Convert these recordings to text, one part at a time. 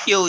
Yo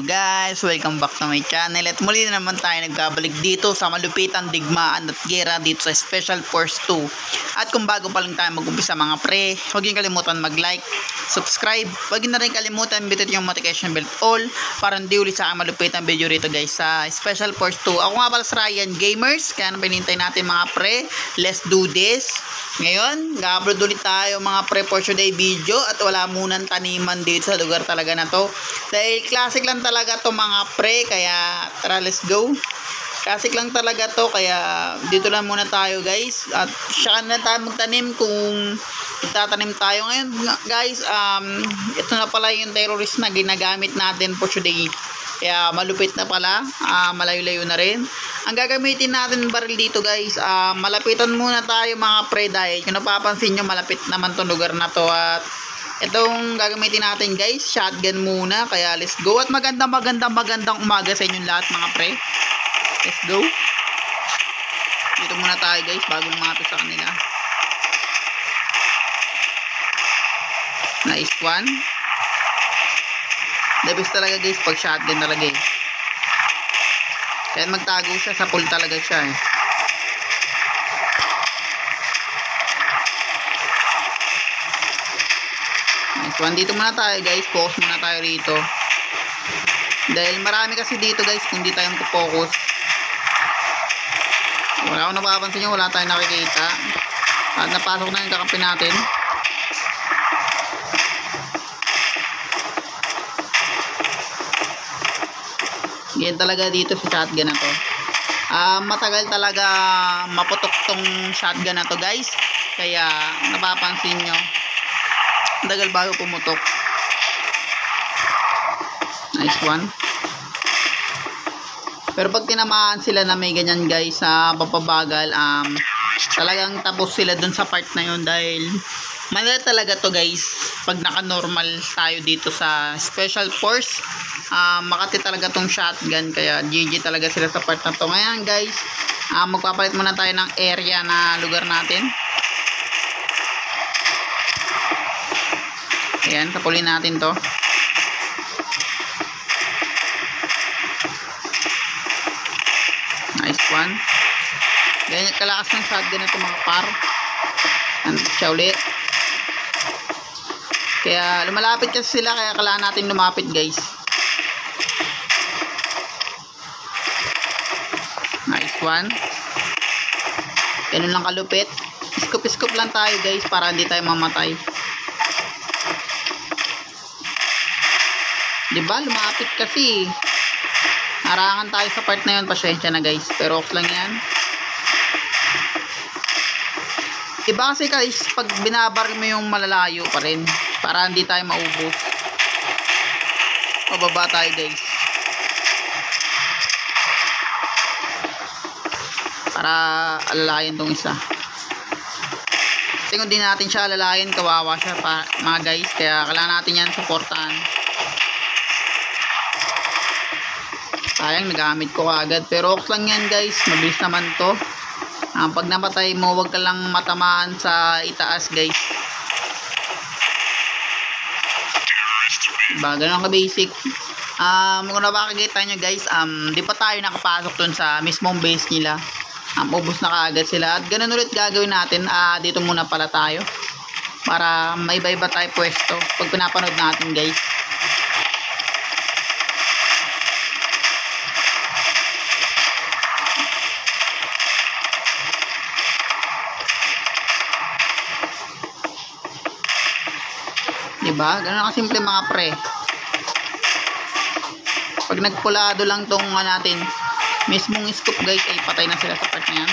guys, welcome back to my channel. At muli na naman tayo nagbabalik dito sa malupitan, digmaan at gera dito sa Special Force 2. At kung bago pa lang tayo mag-umpisa mga pre, huwag niyo kalimutan mag-like, subscribe. Huwag niyo na rin kalimutan bitin yung notification bell all para hindi ulit sa aking malupitan video rito guys sa Special Force 2. Ako nga pala sa Ryan Gamers, kaya pinintay natin mga pre. Let's do this. Ngayon, ga-upload ulit tayo mga pre for today video at wala munang taniman dito sa lugar talaga na to. Dahil classic lang talaga to mga pre, kaya tara let's go. Classic lang talaga to, kaya dito lang muna tayo guys. At siya na tayo magtanim kung magtatanim tayo ngayon guys. Ito na pala yung terrorist na ginagamit natin for today. Kaya malupit na pala, malayo-layo na rin. Ang gagamitin natin baril dito guys, malapitan muna tayo mga pre dahil kung napapansin nyo malapit naman tong lugar na to. At itong gagamitin natin guys, shotgun muna. Kaya let's go at magandang umaga sa inyong lahat mga pre. Let's go. Dito muna tayo guys bago lumapit sa kanila. Nice one. The best talaga guys pag shotgun talaga eh. Kaya magtago siya sa pool talaga siya eh. Nice one. Dito muna tayo guys. Focus muna tayo rito. Dahil marami kasi dito guys kung di tayo mag-focus. Wala akong napapansin nyo. Wala tayong nakikita. At napasok na yung kakampi natin. Yan talaga dito sa shotgun na to. Matagal talaga maputok tong shotgun na to guys. Kaya napapansin nyo matagal bago pumutok. Nice one. Pero pag tinamaan sila na may ganyan guys sa papabagal, talagang tapos sila dun sa part na yun. Dahil madali talaga to guys pag naka normal tayo dito sa Special Force. Makati talaga tong shotgun, kaya GG talaga sila sa part na to. Ngayon guys, magpapalit muna tayo ng area na lugar natin. Ayan, tapulin natin to. Nice one. Ganyan kalakas ng shotgun na ito mga par. Siya ulit. Kaya lumalapit kasi sila, kaya kailangan natin lumapit guys. Nice one. Ganun lang kalupit. Scoop lang tayo guys para hindi tayo mamatay. Diba? Lumapit kasi. Harangan tayo sa part na yun. Pasensya na guys. Pero off lang yan. Iba kasi guys pag binabaril mo yung malalayo pa rin para hindi tayo maubos. Pababa tayo guys. Para alalayan tong isa. Kasi kung di natin siya alalayan, kawawa siya pa, mga guys. Kaya kailangan natin yan supportahan. Sayang nagamit ko agad. Pero okay lang yan guys. Mabilis naman to. Pag namatay mo, wag ka lang matamaan sa itaas guys. Diba? Ganun ka basic. Kung napakikita nyo guys, di pa tayo nakapasok dun sa mismong base nila. Ubos na kaagad sila. At ganun ulit gagawin natin. Dito muna pala tayo. Para may iba-iba tayo pwesto. Pag pinapanood natin guys. Diba? Ganun kasimple mga pre. Pag nagpulado lang tong natin mismong scoop guys, ay patay na sila sa part na yan.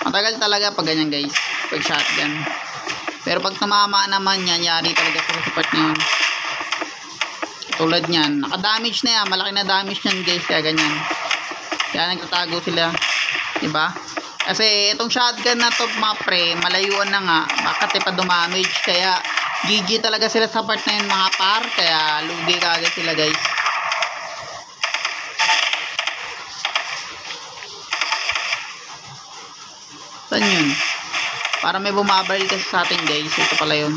Matagal talaga pag ganyan guys, pag shotgun. Pero pag tumama naman yan, yari talaga sila sa part na yun. Tulad nyan, naka-damage na yan, malaki na damage nyan guys, kaya ganyan. Kaya nagtatago sila. Diba? Kasi itong shotgun na to mga pre, malayuan na nga, bakit pa dumamage. Kaya GG talaga sila sa part na yun mga par. Kaya lugi ka agad sila guys. Saan yun? Para may bumabaril kasi sa atin guys. Ito pala yun.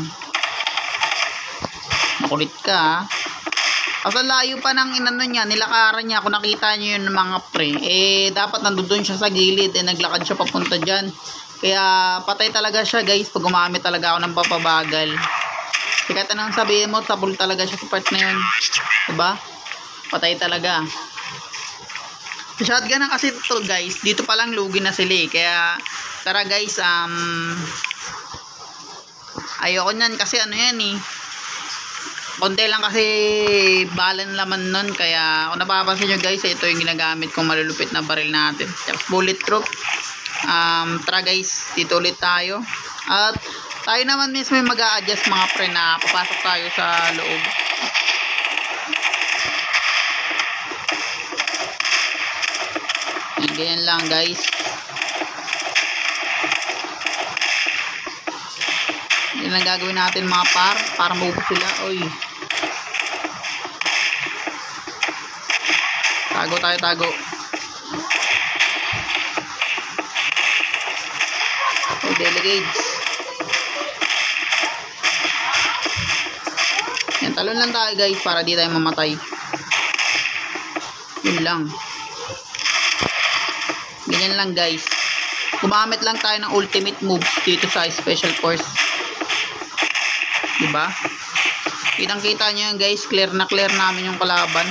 Makulit ka ha. Kasi layo pa ng inano niya, nilakaran niya. Kung nakita niyo yun mga pre, dapat nandoon siya sa gilid, naglakad siya papunta dyan. Kaya patay talaga siya guys pag gumamit talaga ako ng papabagal. Kaya kahit anong sabihin mo, tabol talaga siya sa part na yun. Diba? Patay talaga. Shotgun na kasi ito guys, dito pa lang lugi na sila Kaya tara guys, ayoko nyan kasi ano yan konti lang kasi balan laman nun. Kaya kung napapansin nyo guys, ito yung ginagamit kong malulupit na baril natin. Bulletproof. Tara guys, dito ulit tayo. At tayo naman mismo yung mag-a-adjust mga pre na papasok tayo sa loob. Ganyan lang guys. Yan ang gagawin natin mga para maubos sila. Oy. Tago. Oh, delegates. Yan, talon lang tayo guys para di tayo mamatay. Yun lang. Ganyan lang guys. Gumamit lang tayo ng ultimate moves dito sa Special Force. Diba? Kitang-kita nyo yan guys. Clear na clear namin yung kalaban.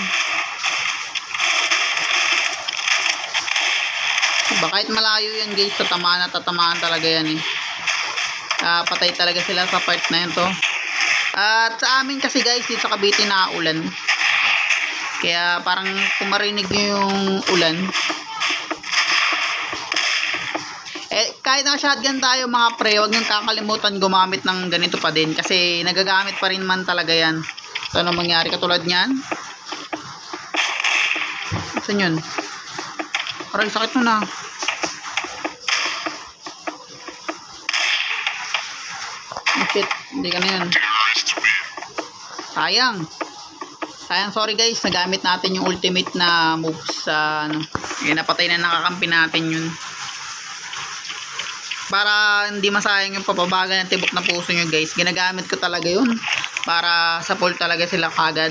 Diba? Kahit malayo yan guys, tatamaan talaga yan patay talaga sila sa part na yun to. At sa amin kasi guys, dito sa Cavite na ulan. Kaya parang kung marinig nyo yung ulan, kahit na shotgun tayo mga pre, huwag niyong kakalimutan gumamit ng ganito pa din. Kasi nagagamit pa rin man talaga yan. So ano mangyari katulad niyan? Saan yun? Parang sakit mo na. Oh shit, hindi ka na yun. Sayang, sorry guys. Nagamit natin yung ultimate na moves sa napatay na nakakampi natin yun. Para hindi masayang yung papabagal ng tibok na puso nyo guys, ginagamit ko talaga yun para sa full talaga sila kagad.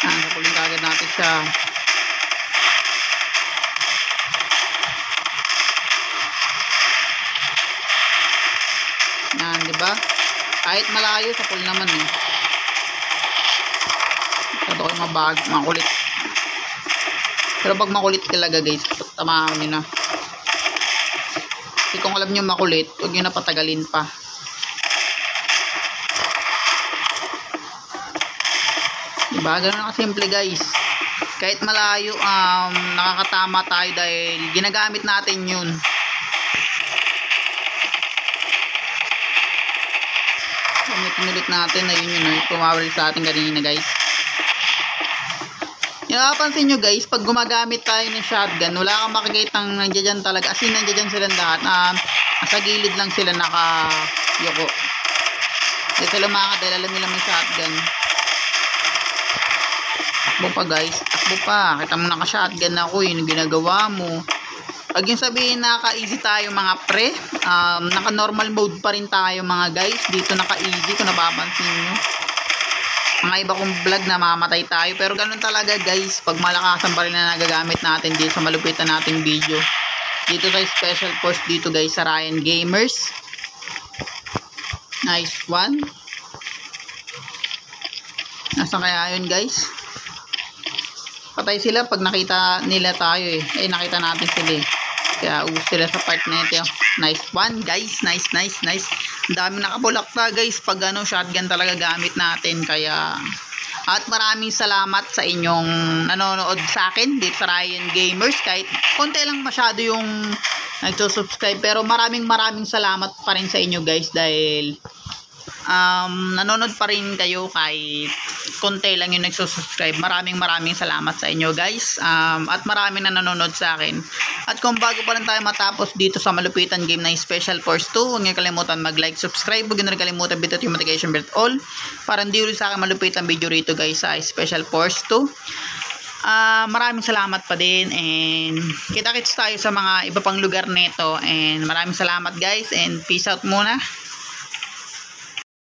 Sa fullin kagad natin siya. Yan, diba? Kahit malayo, sa full naman ito ko makulit. Pero pag makulit talaga guys, tamahan nyo na. Kasi kung alam nyo makulit, huwag nyo na patagalin pa. Diba? Ganun na kasimple guys. Kahit malayo, nakakatama tayo dahil ginagamit natin yun. Pinulit natin na yun tumawal sa ating kanina guys. Napapansin nyo guys, pag gumagamit tayo ng shotgun, wala kang makikitang nandiyan talaga. As in, nandiyan silang lahat. Sa gilid lang sila nakayoko. Hindi sila makakadala, alam nila may shotgun. Takbo pa guys, takbo pa. Kita mo naka-shotgun ako yung ginagawa mo. Pag yung sabihin naka-easy tayo mga pre, naka-normal mode pa rin tayo mga guys. Dito naka-easy kung napapansin nyo. Mga iba kong vlog na mamatay tayo. Pero ganun talaga guys. Pag malakasan pa rin na nagagamit natin dito sa malupitan nating video. Dito sa Special Force dito guys sa Ryan Gamers. Nice one. Nasaan kaya yun guys? Patay sila pag nakita nila tayo nakita natin sila Kaya ubos sila sa part na ito. Nice one guys. Nice. Ang daming nakabulak na guys pag shotgun talaga gamit natin. Kaya at maraming salamat sa inyong nanonood sa akin dito sa Ryan Gamers. Kahit konti lang masyado yung nagsusubscribe, pero maraming salamat pa rin sa inyo guys dahil nanonood pa rin kayo kahit konti lang yung nagsusubscribe. Maraming salamat sa inyo guys. At maraming na nanonood sa akin. At kung bago pa lang tayo matapos dito sa malupitan game na Special Force 2, huwag niyo kalimutan mag-like, subscribe, huwag niyo kalimutan bitot yung notification bell all para hindi ulit sa akin malupitan video rito guys sa Special Force 2. Maraming salamat pa din, and kita-kits tayo sa mga iba pang lugar nito, and maraming salamat guys, and peace out muna.